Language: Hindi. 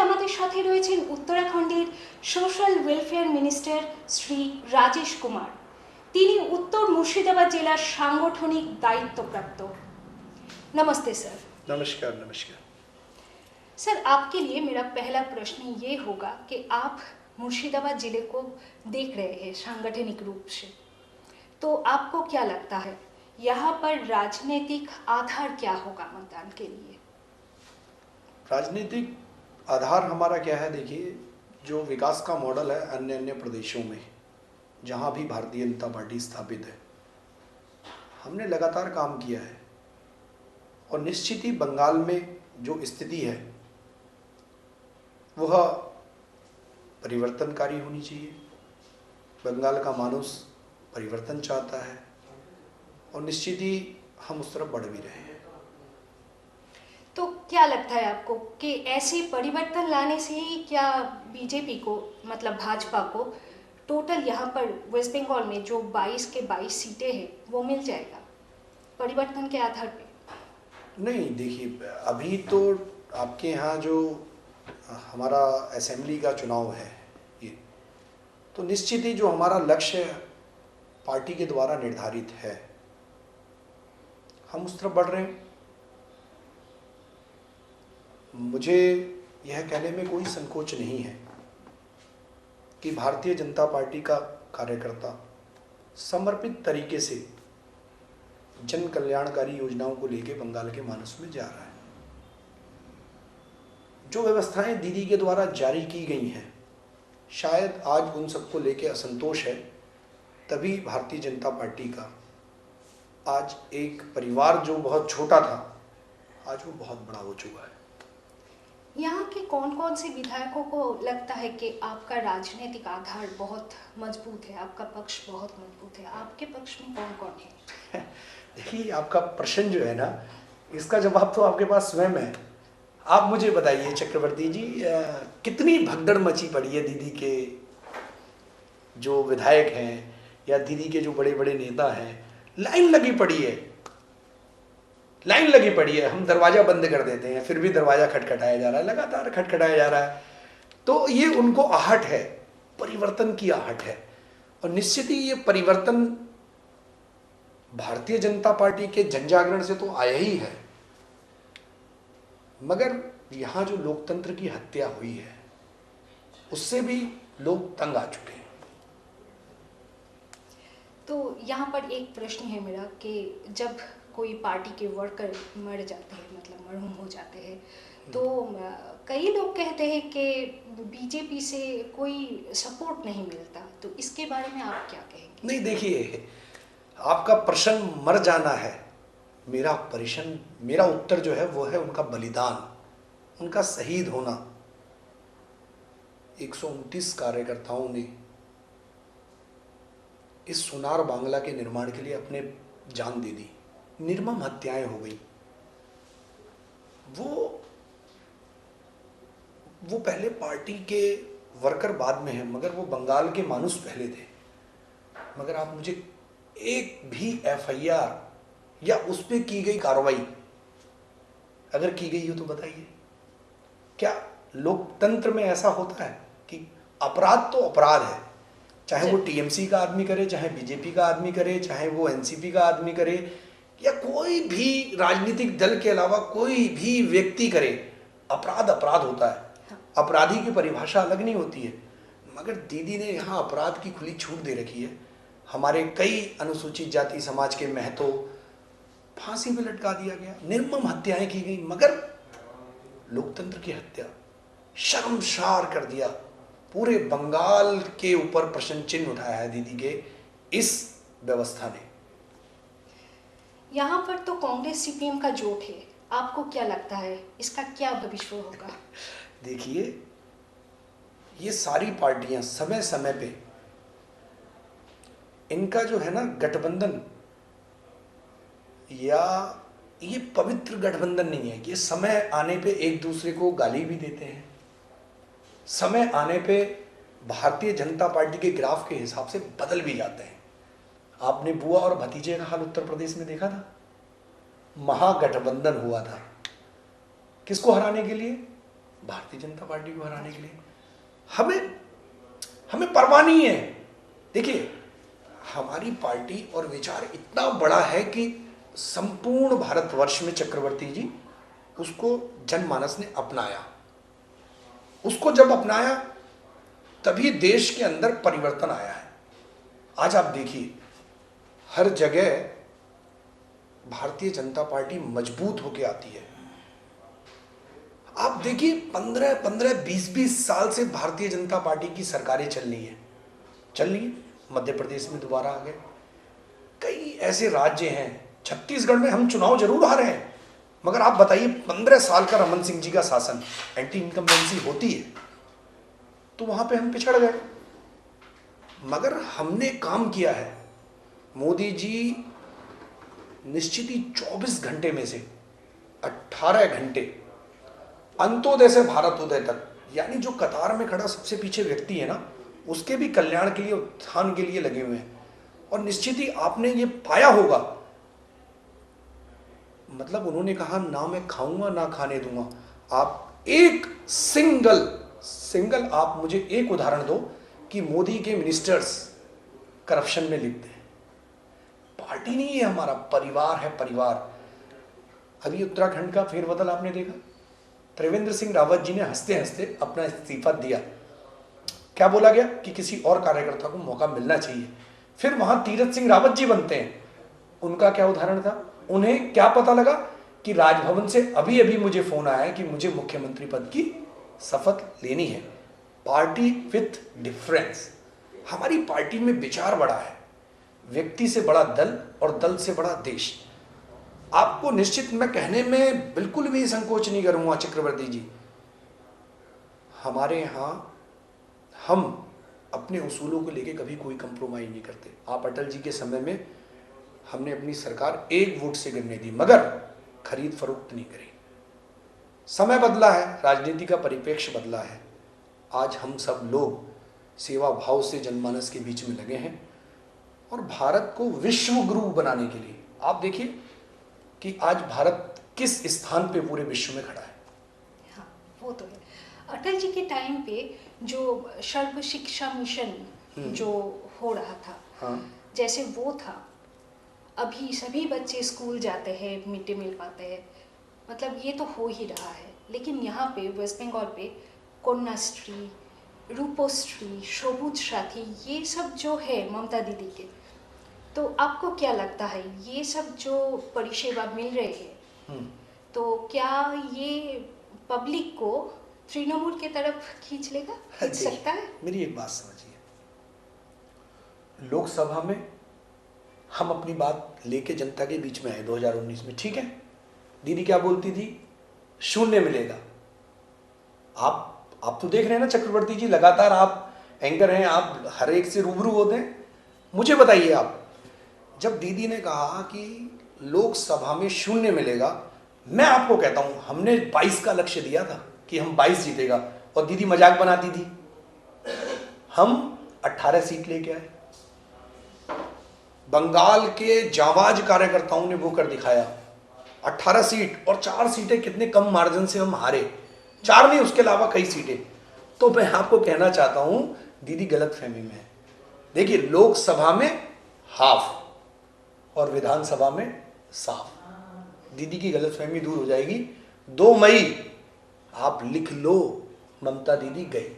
আমাদের সাথে রয়েছেন উত্তরাখণ্ডের social welfare minister Shri Rajesh Kumar. তিনি উত্তর মুর্শিদাবাদ জেলার সাংগঠনিক দায়িত্বপ্রাপ্ত। नमस्ते सर। नमस्कार नमस्कार। सर, आपके लिए मेरा पहला प्रश्न ये होगा कि आप मुर्शिदाबाद जिले को देख रहे हैं सांगठनिक रूप से, तो आपको क्या लगता है यहाँ पर राजनीतिक आधार क्या होगा मतदान के लिए? राजनीतिक आधार हमारा क्या है, देखिए जो विकास का मॉडल है अन्य अन्य प्रदेशों में जहाँ भी भारतीय जनता पार्टी स्थापित है, हमने लगातार काम किया है और निश्चित ही बंगाल में जो स्थिति है वह परिवर्तनकारी होनी चाहिए। बंगाल का मानुष परिवर्तन चाहता है और निश्चित ही हम उस तरफ बढ़ भी रहे हैं। तो क्या लगता है आपको कि ऐसे परिवर्तन लाने से ही क्या बीजेपी को, मतलब भाजपा को, टोटल यहाँ पर वेस्ट बंगाल में जो 22 के 22 सीटें हैं वो मिल जाएगा परिवर्तन के आधार पे? नहीं, देखिए अभी तो आपके यहाँ जो हमारा असेंबली का चुनाव है ये, तो निश्चित ही जो हमारा लक्ष्य पार्टी के द्वारा निर्धारित है हम उस तरफ बढ़ रहे हैं। मुझे यह कहने में कोई संकोच नहीं है कि भारतीय जनता पार्टी का कार्यकर्ता समर्पित तरीके से जन कल्याणकारी योजनाओं को लेकर बंगाल के मानस में जा रहा है। जो व्यवस्थाएं दीदी के द्वारा जारी की गई हैं, शायद आज उन सबको लेकर असंतोष है, तभी भारतीय जनता पार्टी का आज एक परिवार जो बहुत छोटा था आज वो बहुत बड़ा हो चुका है। यहाँ के कौन कौन से विधायकों को लगता है कि आपका राजनीतिक आधार बहुत मजबूत है, आपका पक्ष बहुत मजबूत है? आपके पक्ष में कौन कौन है? देखिए, आपका प्रश्न जो है ना, इसका जवाब तो आपके पास स्वयं है। आप मुझे बताइए चक्रवर्ती जी, कितनी भगदड़ मची पड़ी है दीदी के जो विधायक हैं या दीदी के जो बड़े बड़े नेता हैं, लाइन लगी पड़ी है, लाइन लगी पड़ी है। हम दरवाजा बंद कर देते हैं फिर भी दरवाजा खटखटाया जा रहा है, लगातार खटखटाया जा रहा है। तो ये उनको आहट है, परिवर्तन की आहट है और निश्चित ही ये परिवर्तन भारतीय जनता पार्टी के जनजागरण से तो आया ही है, मगर यहाँ जो लोकतंत्र की हत्या हुई है उससे भी लोग तंग आ चुके हैं। तो यहाँ पर एक प्रश्न है मेरा कि जब कोई पार्टी के वर्कर मर जाते हैं, मतलब मरहूम हो जाते हैं, तो कई लोग कहते हैं कि बीजेपी से कोई सपोर्ट नहीं मिलता, तो इसके बारे में आप क्या कहेंगे? नहीं, देखिए आपका प्रश्न मर जाना है, मेरा उत्तर जो है वो है उनका बलिदान, उनका शहीद होना। 129 कार्यकर्ताओं ने इस सोनार बांग्ला के निर्माण के लिए अपने जान दे दी, निर्मम हत्याएं हो गई। वो पहले पार्टी के वर्कर बाद में हैं, मगर वो बंगाल के मानुष पहले थे। मगर आप मुझे एक भी एफआईआर या उस पर की गई कार्रवाई अगर की गई हो तो बताइए। क्या लोकतंत्र में ऐसा होता है कि अपराध तो अपराध है, चाहे वो टीएमसी का आदमी करे, चाहे बीजेपी का आदमी करे, चाहे वो एनसीपी का आदमी करे, या कोई भी राजनीतिक दल के अलावा कोई भी व्यक्ति करे, अपराध अपराध होता है। अपराधी की परिभाषा अलग नहीं होती है। मगर दीदी ने यहाँ अपराध की खुली छूट दे रखी है। हमारे कई अनुसूचित जाति समाज के महतो फांसी पे लटका दिया गया, निर्मम हत्याएं की गई, मगर लोकतंत्र की हत्या शर्मसार कर दिया। पूरे बंगाल के ऊपर प्रश्न चिन्ह उठाया है दीदी के इस व्यवस्था ने। यहाँ पर तो कांग्रेस सीपीएम का जोट है, आपको क्या लगता है इसका क्या भविष्य होगा? देखिए, ये सारी पार्टियां समय समय पे इनका जो है ना गठबंधन, या ये पवित्र गठबंधन नहीं है। ये समय आने पे एक दूसरे को गाली भी देते हैं, समय आने पे भारतीय जनता पार्टी के ग्राफ के हिसाब से बदल भी जाते हैं। आपने बुआ और भतीजे का हाल उत्तर प्रदेश में देखा था, महागठबंधन हुआ था किसको हराने के लिए? भारतीय जनता पार्टी को हराने के लिए। हमें हमें परवाह नहीं है। देखिए, हमारी पार्टी और विचार इतना बड़ा है कि संपूर्ण भारतवर्ष में चक्रवर्ती जी उसको जनमानस ने अपनाया। उसको जब अपनाया तभी देश के अंदर परिवर्तन आया है। आज आप देखिए, हर जगह भारतीय जनता पार्टी मजबूत होकर आती है। आप देखिए, 15-20 साल से भारतीय जनता पार्टी की सरकारें चल रही है। मध्य प्रदेश में दोबारा आ गए। कई ऐसे राज्य हैं, छत्तीसगढ़ में हम चुनाव जरूर हारे हैं, मगर आप बताइए 15 साल का रमन सिंह जी का शासन, एंटी इनकम्बेंसी होती है, तो वहां पे हम पिछड़ गए। मगर हमने काम किया है। मोदी जी निश्चित ही 24 घंटे में से 18 घंटे अंत्योदय से भारतोदय तक, यानी जो कतार में खड़ा सबसे पीछे व्यक्ति है ना, उसके भी कल्याण के लिए, उत्थान के लिए लगे हुए हैं। और निश्चित ही आपने ये पाया होगा, मतलब उन्होंने कहा ना मैं खाऊंगा ना खाने दूंगा। आप एक सिंगल आप मुझे एक उदाहरण दो कि मोदी के मिनिस्टर्स करप्शन में लिप्त हैं। पार्टी नहीं है, हमारा परिवार है, परिवार। अभी उत्तराखंड का फेरबदल आपने देखा, त्रिवेंद्र सिंह रावत जी ने हंसते हंसते अपना इस्तीफा दिया। क्या बोला गया कि किसी और कार्यकर्ता को मौका मिलना चाहिए। फिर वहां तीरथ सिंह रावत जी बनते हैं। उनका क्या उदाहरण था? उन्हें क्या पता लगा कि राजभवन से अभी अभी मुझे फोन आया है कि मुझे मुख्यमंत्री पद की शपथ लेनी है। Party with difference. हमारी पार्टी में विचार बड़ा है, व्यक्ति से बड़ा दल और दल से बड़ा देश। आपको निश्चित मैं कहने में बिल्कुल भी संकोच नहीं करूंगा चक्रवर्ती जी, हमारे यहां हम अपने उसूलों को लेकर कभी कोई कंप्रोमाइज नहीं करते। आप अटल जी के समय में हमने अपनी सरकार 1 वोट से गिरने दी, मगर खरीद फरोख्त नहीं करी। समय बदला है, राजनीति का परिप्रेक्ष्य बदला है। आज हम सब लोग सेवा भाव से जनमानस के बीच में लगे हैं और भारत को विश्व गुरु बनाने के लिए। आप देखिए कि आज भारत किस स्थान पे पूरे विश्व में खड़ा है। हाँ, वो तो है। अटल जी के टाइम पे जो सर्व शिक्षा मिशन जो हो रहा था, हाँ। जैसे वो था, अभी सभी बच्चे स्कूल जाते हैं, मिड डे मील पाते हैं, मतलब ये तो हो ही रहा है। लेकिन यहाँ पे वेस्ट बंगाल पे कन्याश्री, रूपोश्री, सबुज साथी, ये सब जो है ममता दीदी के, तो आपको क्या लगता है ये सब जो परिसेवा मिल रहे हैं, तो क्या ये पब्लिक को तृणमूल की तरफ खींच लेगा, खींच सकता है? मेरी एक बात समझिए, लोकसभा में हम अपनी बात लेके जनता के बीच में आए 2019 में, ठीक है। दीदी क्या बोलती थी? 0 मिलेगा। आप तो देख रहे हैं ना चक्रवर्ती जी, लगातार आप एंकर हैं, आप हर एक से रूबरू होते हैं। मुझे बताइए आप, जब दीदी ने कहा कि लोकसभा में 0 मिलेगा, मैं आपको कहता हूं हमने 22 का लक्ष्य दिया था कि हम 22 जीतेगा, और दीदी मजाक बनाती थी। हम 18 सीट लेके आए। बंगाल के जाबाज कार्यकर्ताओं ने वो कर दिखाया, 18 सीट, और 4 सीटें कितने कम मार्जिन से हम हारे। 4 नहीं, उसके अलावा कई सीटें। तो मैं आपको कहना चाहता हूं दीदी गलत फहमी में है। देखिए, लोकसभा में हाफ और विधानसभा में साफ। दीदी की गलत फहमी दूर हो जाएगी। 2 मई आप लिख लो, ममता दीदी गई।